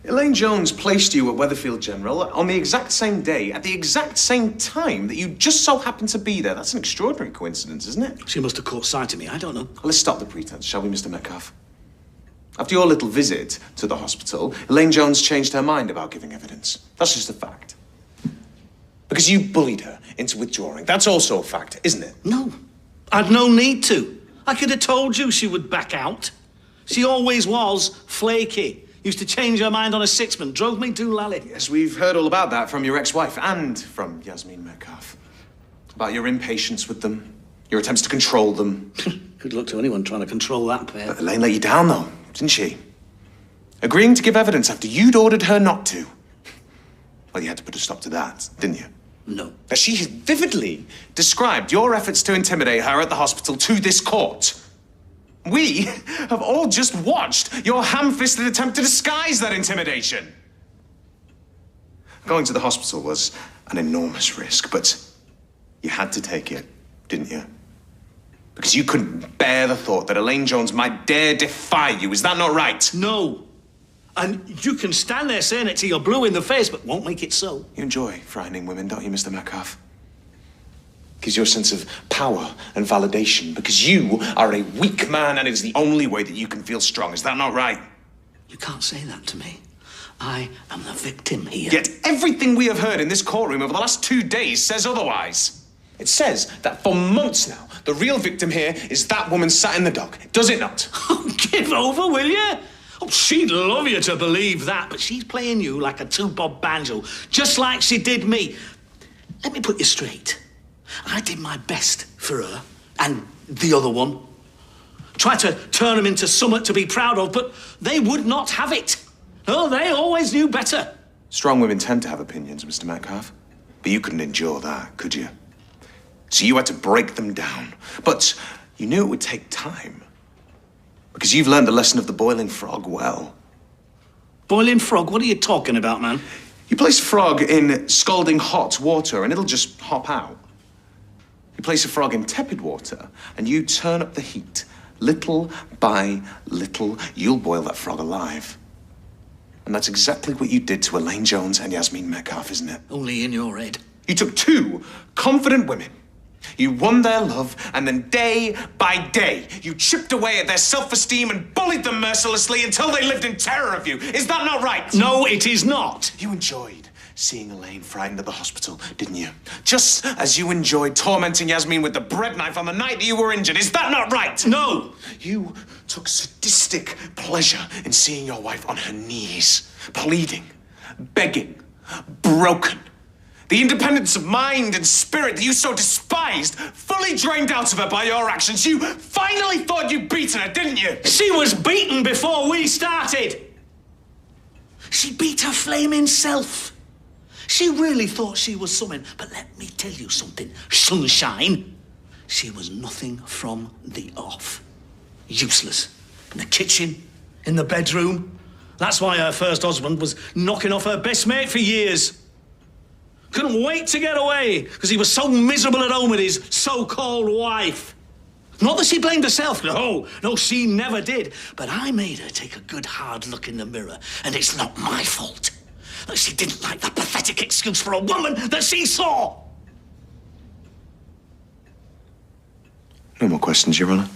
Elaine Jones placed you at Weatherfield General on the exact same day, at the exact same time that you just so happened to be there. That's an extraordinary coincidence, isn't it? She must have caught sight of me. I don't know. Well, let's stop the pretense, shall we, Mr. Metcalf? After your little visit to the hospital, Elaine Jones changed her mind about giving evidence. That's just a fact. Because you bullied her into withdrawing. That's also a fact, isn't it? No. I'd no need to. I could have told you she would back out. She always was flaky. Used to change her mind on a sixpence. Drove me to Lally. Yes, we've heard all about that from your ex-wife and from Yasmin Metcalf. About your impatience with them, your attempts to control them. Good luck to anyone trying to control that pair. But Elaine let you down, though, didn't she? Agreeing to give evidence after you'd ordered her not to. Well, you had to put a stop to that, didn't you? No. Now, she has vividly described your efforts to intimidate her at the hospital to this court. We have all just watched your ham-fisted attempt to disguise that intimidation. Going to the hospital was an enormous risk, but you had to take it, didn't you? Because you couldn't bear the thought that Elaine Jones might dare defy you. Is that not right? No. And you can stand there saying it till you're blue in the face, but won't make it so. You enjoy frightening women, don't you, Mr. Metcalf? Gives you a sense of power and validation, because you are a weak man and it is the only way that you can feel strong. Is that not right? You can't say that to me. I am the victim here. Yet everything we have heard in this courtroom over the last 2 days says otherwise. It says that for months now, the real victim here is that woman sat in the dock. Does it not? Oh, give over, will you? Oh, she'd love you to believe that, but she's playing you like a two-bob banjo, just like she did me. Let me put you straight. I did my best for her and the other one. Tried to turn them into something to be proud of, but they would not have it. No, they always knew better. Strong women tend to have opinions, Mr. Metcalf. But you couldn't endure that, could you? So you had to break them down. But you knew it would take time. Because you've learned the lesson of the boiling frog well. Boiling frog? What are you talking about, man? You place frog in scalding hot water and it'll just hop out. You place a frog in tepid water and you turn up the heat. Little by little, you'll boil that frog alive. And that's exactly what you did to Elaine Jones and Yasmin Metcalf, isn't it? Only in your head. You took two confident women. You won their love, and then day by day, you chipped away at their self-esteem and bullied them mercilessly until they lived in terror of you. Is that not right? No, it is not. You enjoyed seeing Elaine frightened at the hospital, didn't you? Just as you enjoyed tormenting Yasmin with the bread knife on the night that you were injured. Is that not right? No. You took sadistic pleasure in seeing your wife on her knees, pleading, begging, broken. The independence of mind and spirit that you so despised, fully drained out of her by your actions. You finally thought you'd beaten her, didn't you? She was beaten before we started. She beat her flaming self. She really thought she was something. But let me tell you something, sunshine. She was nothing from the off. Useless. In the kitchen, in the bedroom. That's why her first husband was knocking off her best mate for years. Couldn't wait to get away because he was so miserable at home with his so-called wife. Not that she blamed herself. No, she never did. But I made her take a good hard look in the mirror, and it's not my fault that she didn't like that pathetic excuse for a woman that she saw. No more questions, Your Honor.